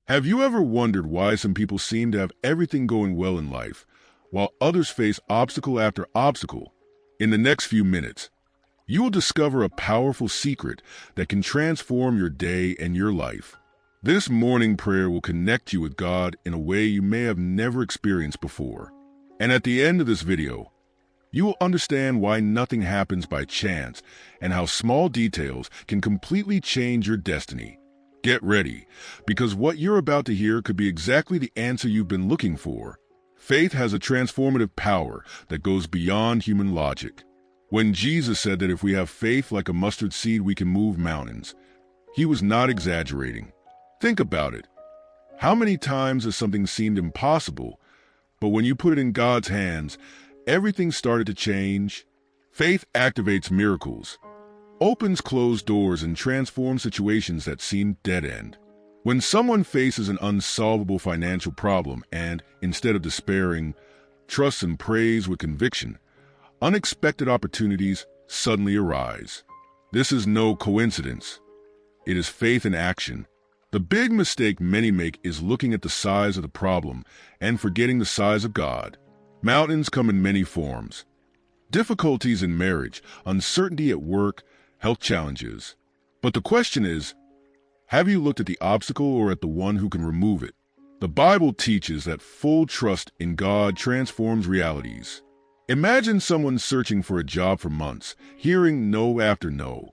Have you ever wondered why some people seem to have everything going well in life, while others face obstacle after obstacle? In the next few minutes, you will discover a powerful secret that can transform your day and your life. This morning prayer will connect you with God in a way you may have never experienced before. And at the end of this video, you will understand why nothing happens by chance and how small details can completely change your destiny. Get ready, because what you're about to hear could be exactly the answer you've been looking for. Faith has a transformative power that goes beyond human logic. When Jesus said that if we have faith like a mustard seed, we can move mountains, he was not exaggerating. Think about it. How many times has something seemed impossible, but when you put it in God's hands, everything started to change? Faith activates miracles, opens closed doors, and transforms situations that seemed dead-end. When someone faces an unsolvable financial problem and, instead of despairing, trusts and prays with conviction, unexpected opportunities suddenly arise. This is no coincidence. It is faith in action. The big mistake many make is looking at the size of the problem and forgetting the size of God. Mountains come in many forms. Difficulties in marriage, uncertainty at work, health challenges. But the question is, have you looked at the obstacle or at the one who can remove it? The Bible teaches that full trust in God transforms realities. Imagine someone searching for a job for months, hearing no after no,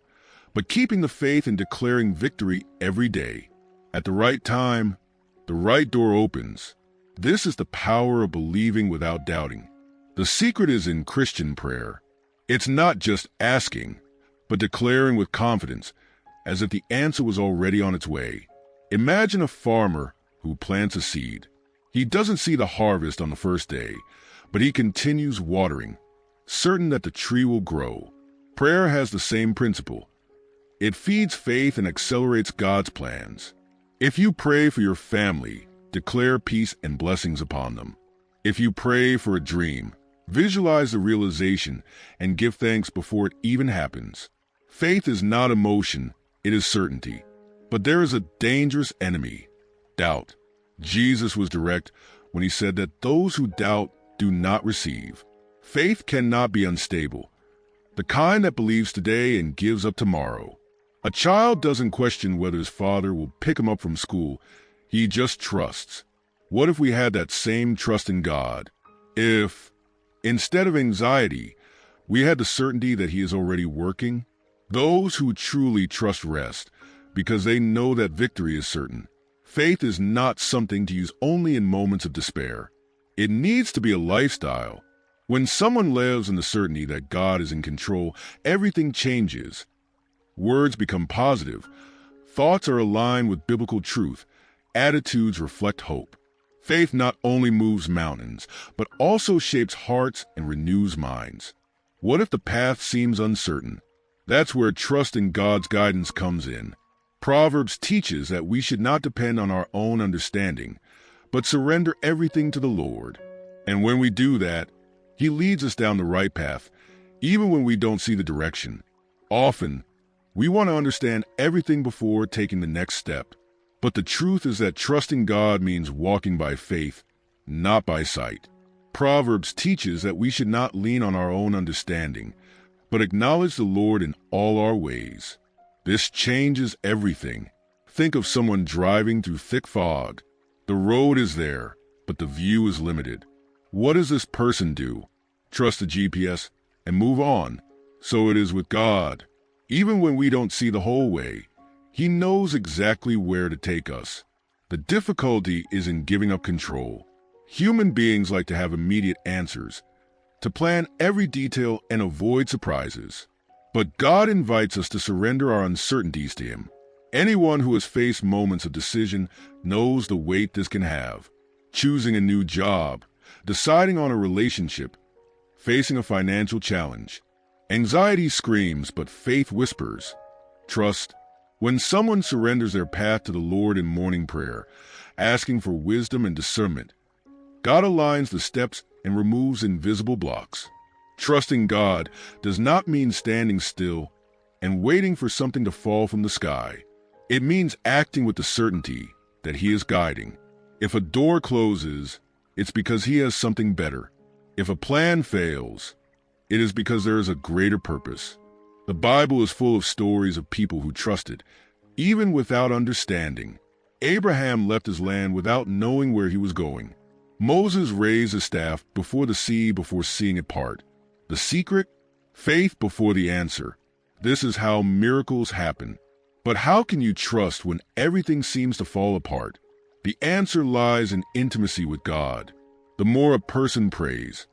but keeping the faith and declaring victory every day. At the right time, the right door opens. This is the power of believing without doubting. The secret is in Christian prayer. It's not just asking, but declaring with confidence, as if the answer was already on its way. Imagine a farmer who plants a seed. He doesn't see the harvest on the first day, but he continues watering, certain that the tree will grow. Prayer has the same principle. It feeds faith and accelerates God's plans. If you pray for your family, declare peace and blessings upon them. If you pray for a dream, visualize the realization and give thanks before it even happens. Faith is not emotion, it is certainty. But there is a dangerous enemy, doubt. Jesus was direct when he said that those who doubt do not receive. Faith cannot be unstable, the kind that believes today and gives up tomorrow. A child doesn't question whether his father will pick him up from school, he just trusts. What if we had that same trust in God? If, instead of anxiety, we had the certainty that he is already working? Those who truly trust rest, because they know that victory is certain. Faith is not something to use only in moments of despair. It needs to be a lifestyle. When someone lives in the certainty that God is in control, everything changes. Words become positive. Thoughts are aligned with biblical truth. Attitudes reflect hope. Faith not only moves mountains, but also shapes hearts and renews minds. What if the path seems uncertain? That's where trust in God's guidance comes in. Proverbs teaches that we should not depend on our own understanding, but surrender everything to the Lord. And when we do that, he leads us down the right path, even when we don't see the direction. Often, we want to understand everything before taking the next step. But the truth is that trusting God means walking by faith, not by sight. Proverbs teaches that we should not lean on our own understanding, but acknowledge the Lord in all our ways. This changes everything. Think of someone driving through thick fog. The road is there, but the view is limited. What does this person do? Trust the GPS and move on. So it is with God. Even when we don't see the whole way, he knows exactly where to take us. The difficulty is in giving up control. Human beings like to have immediate answers, to plan every detail and avoid surprises. But God invites us to surrender our uncertainties to him. Anyone who has faced moments of decision knows the weight this can have. Choosing a new job, deciding on a relationship, facing a financial challenge. Anxiety screams, but faith whispers. Trust. When someone surrenders their path to the Lord in morning prayer, asking for wisdom and discernment, God aligns the steps and removes invisible blocks. Trusting God does not mean standing still and waiting for something to fall from the sky. It means acting with the certainty that he is guiding. If a door closes, it's because he has something better. If a plan fails, it is because there is a greater purpose. The Bible is full of stories of people who trusted, even without understanding. Abraham left his land without knowing where he was going. Moses raised a staff before the sea before seeing it part. The secret? Faith before the answer. This is how miracles happen. But how can you trust when everything seems to fall apart? The answer lies in intimacy with God. The more a person prays,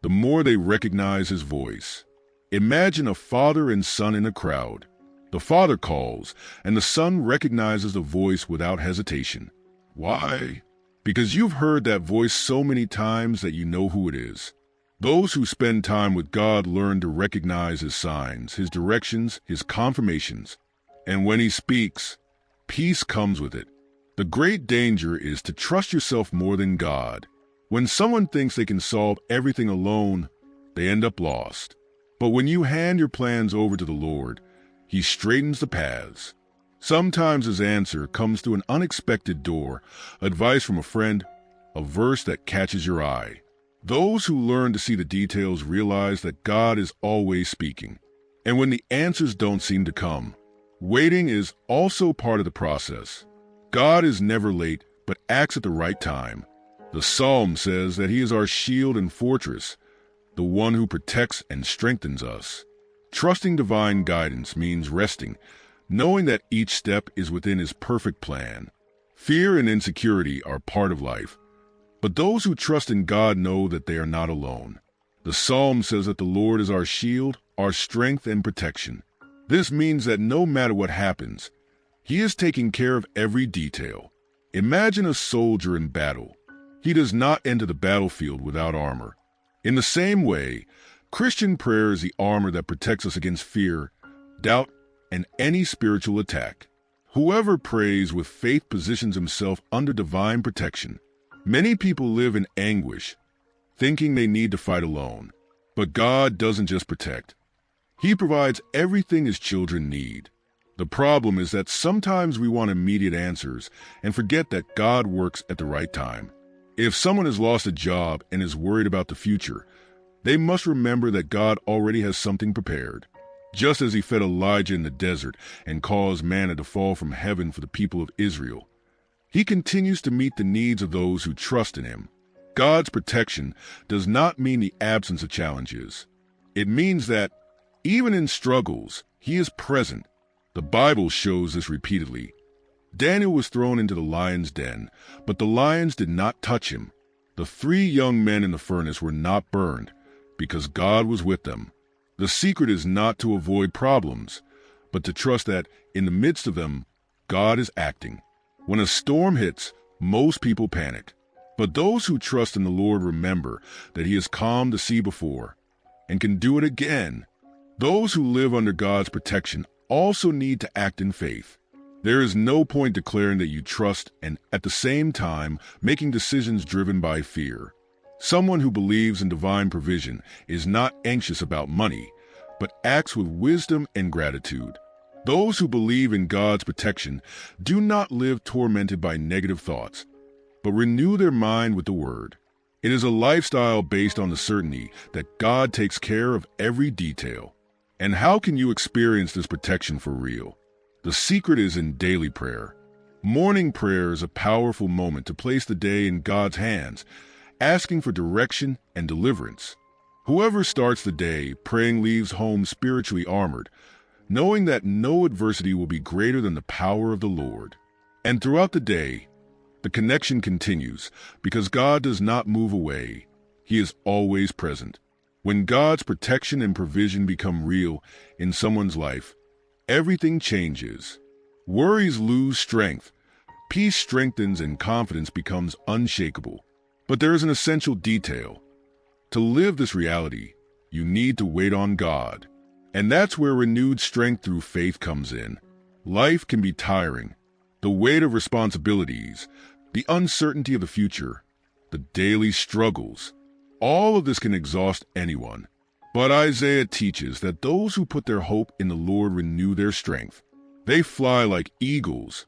the more they recognize his voice. Imagine a father and son in a crowd. The father calls, and the son recognizes the voice without hesitation. Why? Because you've heard that voice so many times that you know who it is. Those who spend time with God learn to recognize his signs, his directions, his confirmations. And when he speaks, peace comes with it. The great danger is to trust yourself more than God. When someone thinks they can solve everything alone, they end up lost. But when you hand your plans over to the Lord, he straightens the paths. Sometimes his answer comes through an unexpected door, advice from a friend, a verse that catches your eye. Those who learn to see the details realize that God is always speaking. And when the answers don't seem to come, waiting is also part of the process. God is never late, but acts at the right time. The Psalm says that he is our shield and fortress, the one who protects and strengthens us. Trusting divine guidance means resting, knowing that each step is within his perfect plan. Fear and insecurity are part of life, but those who trust in God know that they are not alone. The Psalm says that the Lord is our shield, our strength and protection. This means that no matter what happens, he is taking care of every detail. Imagine a soldier in battle. He does not enter the battlefield without armor. In the same way, Christian prayer is the armor that protects us against fear, doubt, and any spiritual attack. Whoever prays with faith positions himself under divine protection. Many people live in anguish, thinking they need to fight alone. But God doesn't just protect. He provides everything his children need. The problem is that sometimes we want immediate answers and forget that God works at the right time. If someone has lost a job and is worried about the future, they must remember that God already has something prepared. Just as he fed Elijah in the desert and caused manna to fall from heaven for the people of Israel, he continues to meet the needs of those who trust in him. God's protection does not mean the absence of challenges. It means that, even in struggles, he is present. The Bible shows this repeatedly. Daniel was thrown into the lion's den, but the lions did not touch him. The 3 young men in the furnace were not burned, because God was with them. The secret is not to avoid problems, but to trust that, in the midst of them, God is acting. When a storm hits, most people panic. But those who trust in the Lord remember that he has calmed the sea before, and can do it again. Those who live under God's protection also need to act in faith. There is no point declaring that you trust and, at the same time, making decisions driven by fear. Someone who believes in divine provision is not anxious about money, but acts with wisdom and gratitude. Those who believe in God's protection do not live tormented by negative thoughts, but renew their mind with the Word. It is a lifestyle based on the certainty that God takes care of every detail. And how can you experience this protection for real? The secret is in daily prayer. Morning prayer is a powerful moment to place the day in God's hands, asking for direction and deliverance. Whoever starts the day praying leaves home spiritually armored, knowing that no adversity will be greater than the power of the Lord. And throughout the day, the connection continues because God does not move away. He is always present. When God's protection and provision become real in someone's life, everything changes. Worries lose strength, peace strengthens, and confidence becomes unshakable. But there is an essential detail. To live this reality, you need to wait on God. And that's where renewed strength through faith comes in. Life can be tiring. The weight of responsibilities, the uncertainty of the future, the daily struggles, all of this can exhaust anyone. But Isaiah teaches that those who put their hope in the Lord renew their strength. They fly like eagles,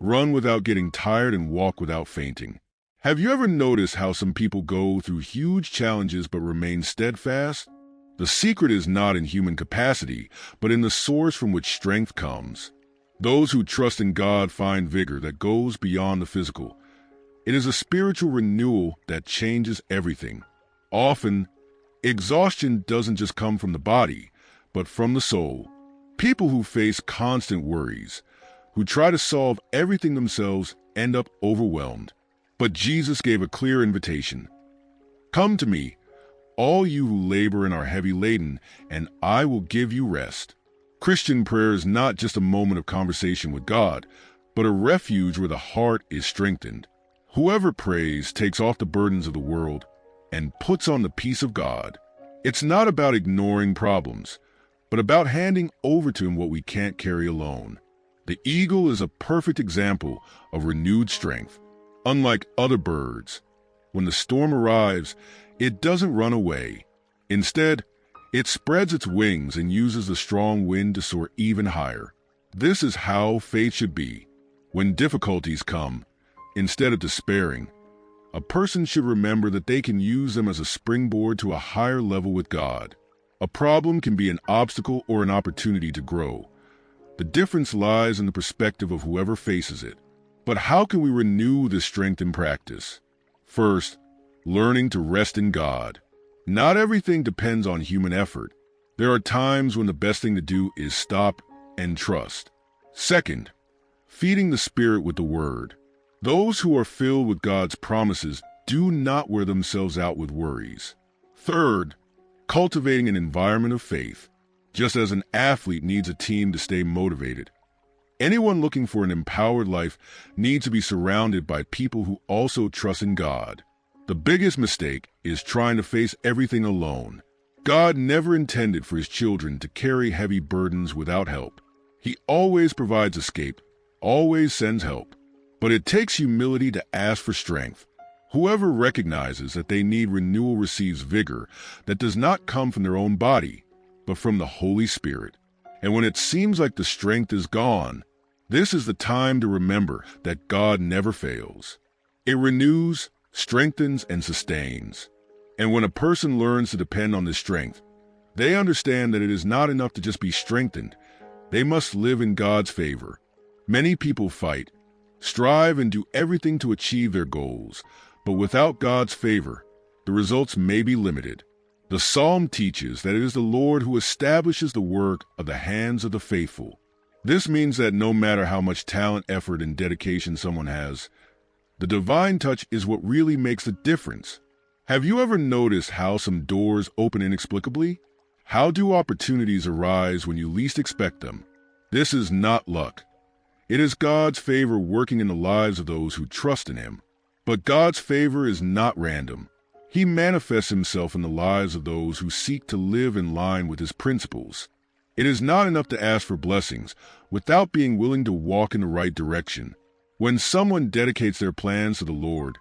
run without getting tired, and walk without fainting. Have you ever noticed how some people go through huge challenges but remain steadfast? The secret is not in human capacity, but in the source from which strength comes. Those who trust in God find vigor that goes beyond the physical. It is a spiritual renewal that changes everything. Often, exhaustion doesn't just come from the body, but from the soul. People who face constant worries, who try to solve everything themselves, end up overwhelmed. But Jesus gave a clear invitation. Come to me, all you who labor and are heavy laden, and I will give you rest. Christian prayer is not just a moment of conversation with God, but a refuge where the heart is strengthened. Whoever prays takes off the burdens of the world and puts on the peace of God. It's not about ignoring problems, but about handing over to Him what we can't carry alone. The eagle is a perfect example of renewed strength. Unlike other birds, when the storm arrives, it doesn't run away. Instead, it spreads its wings and uses the strong wind to soar even higher. This is how faith should be. When difficulties come, instead of despairing, a person should remember that they can use them as a springboard to a higher level with God. A problem can be an obstacle or an opportunity to grow. The difference lies in the perspective of whoever faces it. But how can we renew this strength in practice? First, learning to rest in God. Not everything depends on human effort. There are times when the best thing to do is stop and trust. Second, feeding the Spirit with the Word. Those who are filled with God's promises do not wear themselves out with worries. Third, cultivating an environment of faith. Just as an athlete needs a team to stay motivated, anyone looking for an empowered life needs to be surrounded by people who also trust in God. The biggest mistake is trying to face everything alone. God never intended for His children to carry heavy burdens without help. He always provides escape, always sends help. But it takes humility to ask for strength. Whoever recognizes that they need renewal receives vigor that does not come from their own body, but from the Holy Spirit. And when it seems like the strength is gone, this is the time to remember that God never fails. It renews, strengthens, and sustains. And when a person learns to depend on this strength, they understand that it is not enough to just be strengthened. They must live in God's favor. Many people fight, strive, and do everything to achieve their goals, but without God's favor, the results may be limited. The Psalm teaches that it is the Lord who establishes the work of the hands of the faithful. This means that no matter how much talent, effort, and dedication someone has, the divine touch is what really makes the difference. Have you ever noticed how some doors open inexplicably? How do opportunities arise when you least expect them? This is not luck. It is God's favor working in the lives of those who trust in Him. But God's favor is not random. He manifests Himself in the lives of those who seek to live in line with His principles. It is not enough to ask for blessings without being willing to walk in the right direction. When someone dedicates their plans to the Lord,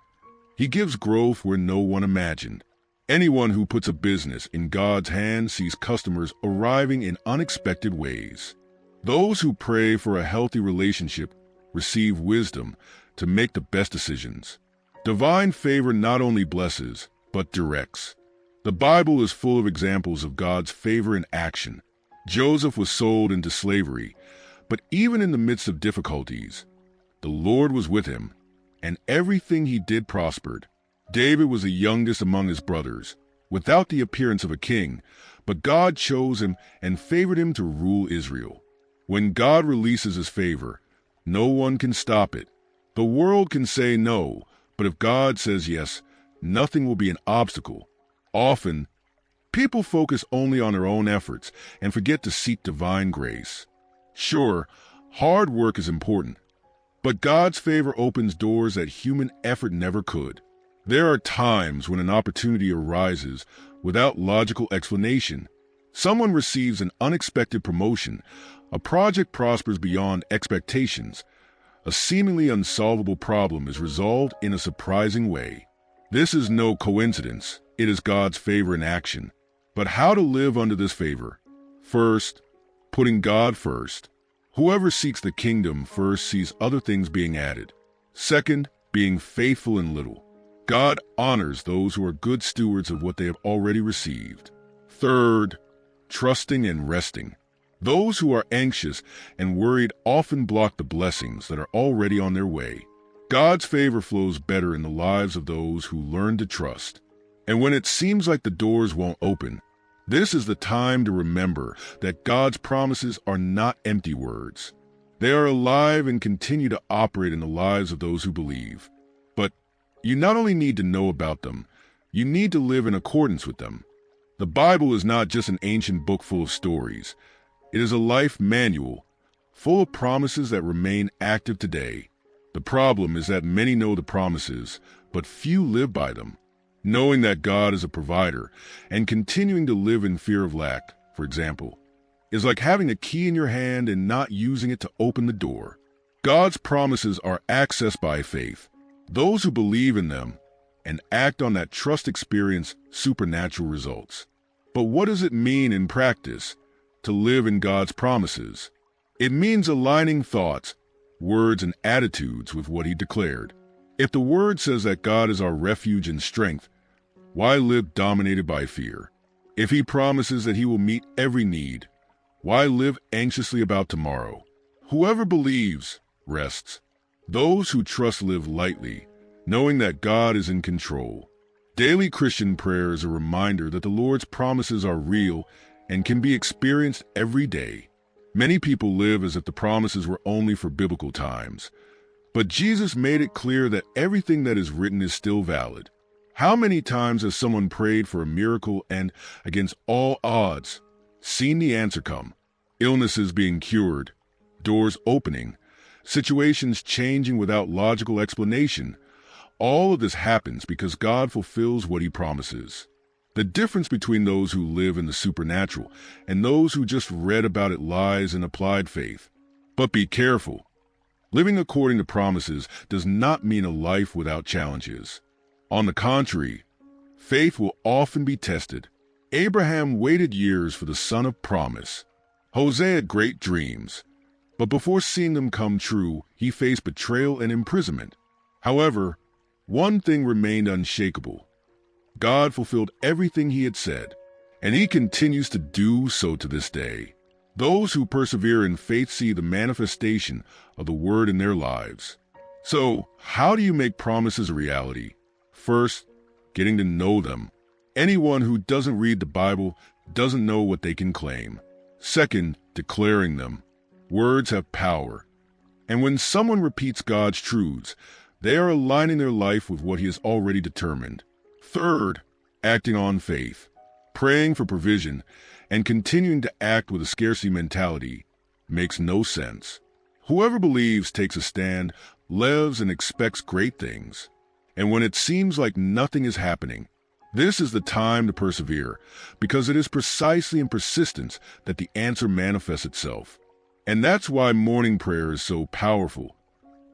He gives growth where no one imagined. Anyone who puts a business in God's hands sees customers arriving in unexpected ways. Those who pray for a healthy relationship receive wisdom to make the best decisions. Divine favor not only blesses, but directs. The Bible is full of examples of God's favor in action. Joseph was sold into slavery, but even in the midst of difficulties, the Lord was with him, and everything he did prospered. David was the youngest among his brothers, without the appearance of a king, but God chose him and favored him to rule Israel. When God releases His favor, no one can stop it. The world can say no, but if God says yes, nothing will be an obstacle. Often, people focus only on their own efforts and forget to seek divine grace. Sure, hard work is important, but God's favor opens doors that human effort never could. There are times when an opportunity arises without logical explanation. Someone receives an unexpected promotion, a project prospers beyond expectations, a seemingly unsolvable problem is resolved in a surprising way. This is no coincidence, it is God's favor in action. But how to live under this favor? First, putting God first. Whoever seeks the kingdom first sees other things being added. Second, being faithful in little. God honors those who are good stewards of what they have already received. Third, trusting and resting. Those who are anxious and worried often block the blessings that are already on their way. God's favor flows better in the lives of those who learn to trust. And when it seems like the doors won't open, this is the time to remember that God's promises are not empty words. They are alive and continue to operate in the lives of those who believe. But you not only need to know about them, you need to live in accordance with them. The Bible is not just an ancient book full of stories. It is a life manual, full of promises that remain active today. The problem is that many know the promises, but few live by them. Knowing that God is a provider and continuing to live in fear of lack, for example, is like having a key in your hand and not using it to open the door. God's promises are accessed by faith. Those who believe in them and act on that trust experience supernatural results. But what does it mean in practice to live in God's promises? It means aligning thoughts, words, and attitudes with what He declared. If the Word says that God is our refuge and strength, why live dominated by fear? If He promises that He will meet every need, why live anxiously about tomorrow? Whoever believes rests. Those who trust live lightly, knowing that God is in control. Daily Christian prayer is a reminder that the Lord's promises are real and can be experienced every day. Many people live as if the promises were only for biblical times, but Jesus made it clear that everything that is written is still valid. How many times has someone prayed for a miracle and, against all odds, seen the answer come? Illnesses being cured, doors opening, situations changing without logical explanation. All of this happens because God fulfills what He promises. The difference between those who live in the supernatural and those who just read about it lies in applied faith. But be careful. Living according to promises does not mean a life without challenges. On the contrary, faith will often be tested. Abraham waited years for the son of promise. Hosea had great dreams, but before seeing them come true, he faced betrayal and imprisonment. However, one thing remained unshakable. God fulfilled everything He had said, and He continues to do so to this day. Those who persevere in faith see the manifestation of the Word in their lives. So, how do you make promises a reality? First, getting to know them. Anyone who doesn't read the Bible doesn't know what they can claim. Second, declaring them. Words have power. And when someone repeats God's truths, they are aligning their life with what He has already determined. Third, acting on faith. Praying for provision and continuing to act with a scarcity mentality makes no sense. Whoever believes takes a stand, lives, and expects great things. And when it seems like nothing is happening, this is the time to persevere, because it is precisely in persistence that the answer manifests itself. And that's why morning prayer is so powerful.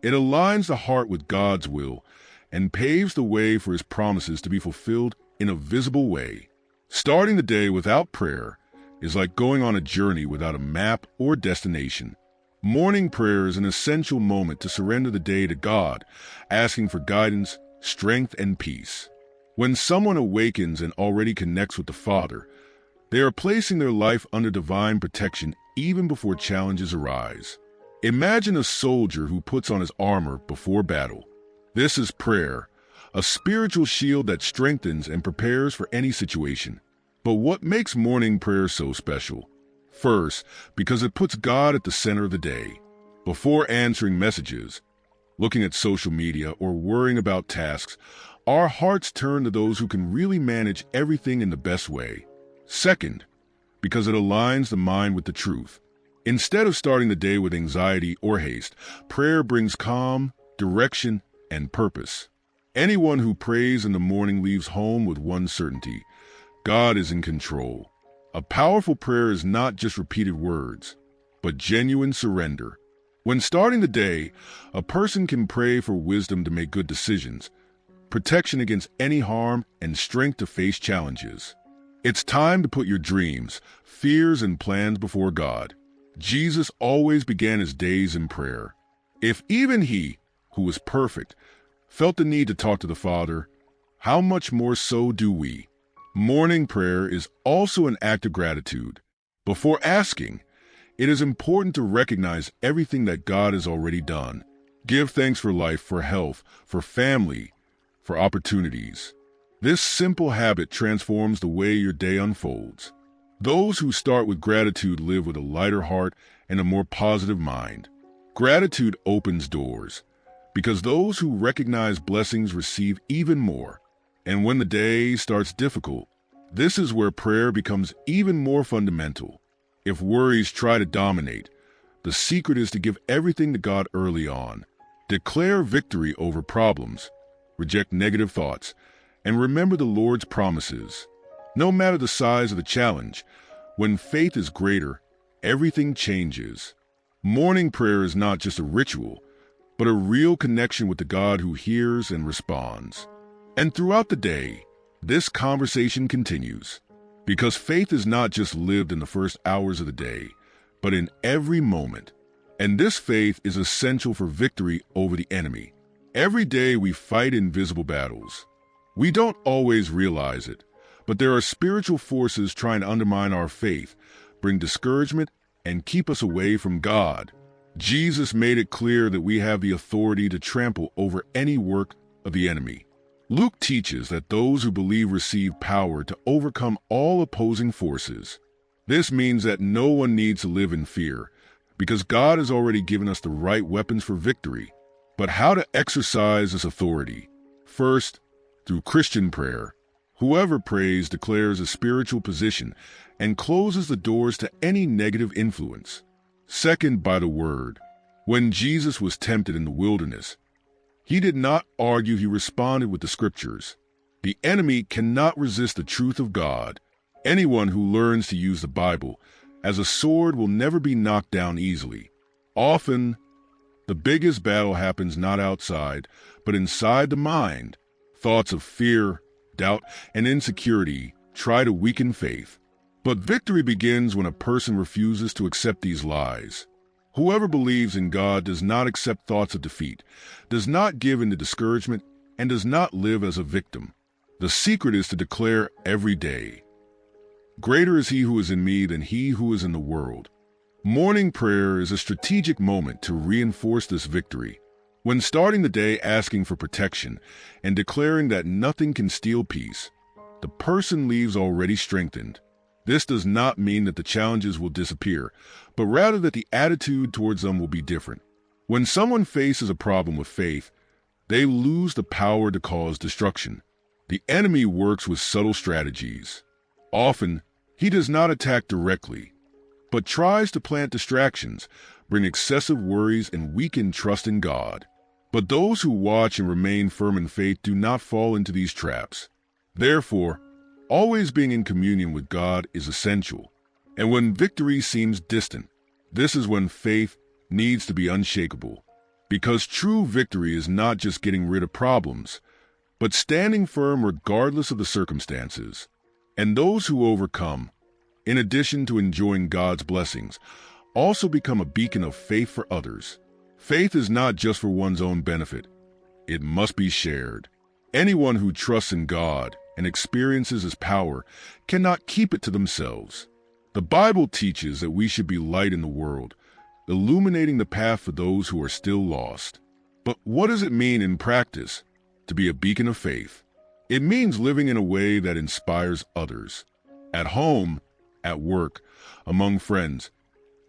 It aligns the heart with God's will and paves the way for His promises to be fulfilled in a visible way. Starting the day without prayer is like going on a journey without a map or destination. Morning prayer is an essential moment to surrender the day to God, asking for guidance, strength, and peace. When someone awakens and already connects with the Father, they are placing their life under divine protection even before challenges arise. Imagine a soldier who puts on his armor before battle. This is prayer, a spiritual shield that strengthens and prepares for any situation. But what makes morning prayer so special? First, because it puts God at the center of the day. Before answering messages, looking at social media, or worrying about tasks, our hearts turn to those who can really manage everything in the best way. Second, because it aligns the mind with the truth. Instead of starting the day with anxiety or haste, prayer brings calm, direction, and purpose. Anyone who prays in the morning leaves home with one certainty: God is in control. A powerful prayer is not just repeated words, but genuine surrender. When starting the day, a person can pray for wisdom to make good decisions, protection against any harm, and strength to face challenges. It's time to put your dreams, fears, and plans before God. Jesus always began his days in prayer. If even he, who was perfect, felt the need to talk to the Father, how much more so do we? Morning prayer is also an act of gratitude. Before asking, it is important to recognize everything that God has already done. Give thanks for life, for health, for family, for opportunities. This simple habit transforms the way your day unfolds. Those who start with gratitude live with a lighter heart and a more positive mind. Gratitude opens doors, because those who recognize blessings receive even more. And when the day starts difficult, this is where prayer becomes even more fundamental. If worries try to dominate, the secret is to give everything to God early on. Declare victory over problems, reject negative thoughts, and remember the Lord's promises. No matter the size of the challenge, when faith is greater, everything changes. Morning prayer is not just a ritual, but a real connection with the God who hears and responds. And throughout the day, this conversation continues, because faith is not just lived in the first hours of the day, but in every moment. And this faith is essential for victory over the enemy. Every day we fight invisible battles. We don't always realize it, but there are spiritual forces trying to undermine our faith, bring discouragement, and keep us away from God. Jesus made it clear that we have the authority to trample over any work of the enemy. Luke teaches that those who believe receive power to overcome all opposing forces. This means that no one needs to live in fear, because God has already given us the right weapons for victory. But how to exercise this authority? First, through Christian prayer. Whoever prays declares a spiritual position and closes the doors to any negative influence. Second, by the word. When Jesus was tempted in the wilderness, he did not argue, he responded with the scriptures. The enemy cannot resist the truth of God. Anyone who learns to use the Bible as a sword will never be knocked down easily. Often, the biggest battle happens not outside, but inside the mind. Thoughts of fear, doubt, and insecurity try to weaken faith. But victory begins when a person refuses to accept these lies. Whoever believes in God does not accept thoughts of defeat, does not give in to discouragement, and does not live as a victim. The secret is to declare every day, "Greater is he who is in me than he who is in the world." Morning prayer is a strategic moment to reinforce this victory. When starting the day asking for protection and declaring that nothing can steal peace, the person leaves already strengthened. This does not mean that the challenges will disappear, but rather that the attitude towards them will be different. When someone faces a problem with faith, they lose the power to cause destruction. The enemy works with subtle strategies. Often, he does not attack directly, but tries to plant distractions, bring excessive worries, and weaken trust in God. But those who watch and remain firm in faith do not fall into these traps. Therefore, always being in communion with God is essential. And when victory seems distant, this is when faith needs to be unshakable. Because true victory is not just getting rid of problems, but standing firm regardless of the circumstances. And those who overcome, in addition to enjoying God's blessings, also become a beacon of faith for others. Faith is not just for one's own benefit. It must be shared. Anyone who trusts in God and experiences his power cannot keep it to themselves. The Bible teaches that we should be light in the world, illuminating the path for those who are still lost. But what does it mean in practice to be a beacon of faith? It means living in a way that inspires others. At home, at work, among friends,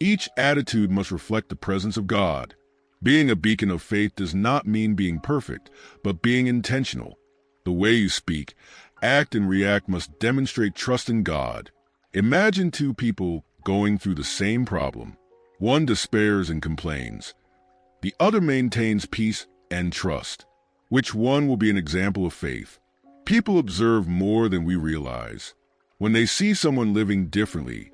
each attitude must reflect the presence of God. Being a beacon of faith does not mean being perfect, but being intentional. The way you speak, act, and react must demonstrate trust in God. Imagine two people going through the same problem. One despairs and complains. The other maintains peace and trust. Which one will be an example of faith? People observe more than we realize. When they see someone living differently,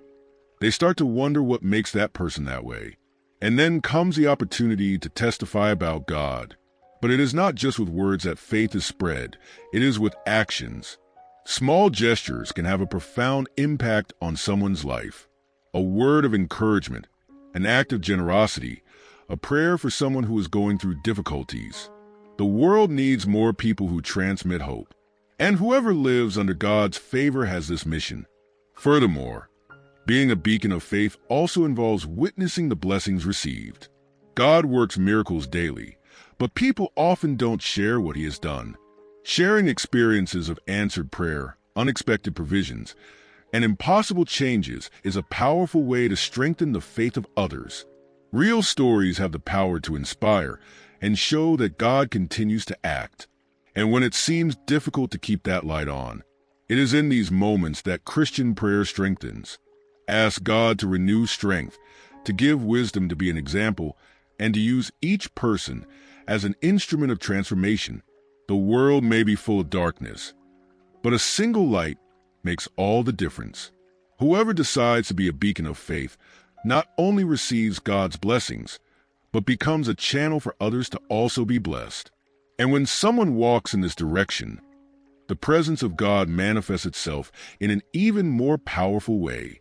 they start to wonder what makes that person that way. And then comes the opportunity to testify about God. But it is not just with words that faith is spread, it is with actions. Small gestures can have a profound impact on someone's life. A word of encouragement, an act of generosity, a prayer for someone who is going through difficulties. The world needs more people who transmit hope, and whoever lives under God's favor has this mission. Furthermore, being a beacon of faith also involves witnessing the blessings received. God works miracles daily, but people often don't share what He has done. Sharing experiences of answered prayer, unexpected provisions, and impossible changes is a powerful way to strengthen the faith of others. Real stories have the power to inspire and show that God continues to act. And when it seems difficult to keep that light on, it is in these moments that Christian prayer strengthens. Ask God to renew strength, to give wisdom to be an example, and to use each person as an instrument of transformation. The world may be full of darkness, but a single light makes all the difference. Whoever decides to be a beacon of faith not only receives God's blessings, but becomes a channel for others to also be blessed. And when someone walks in this direction, the presence of God manifests itself in an even more powerful way.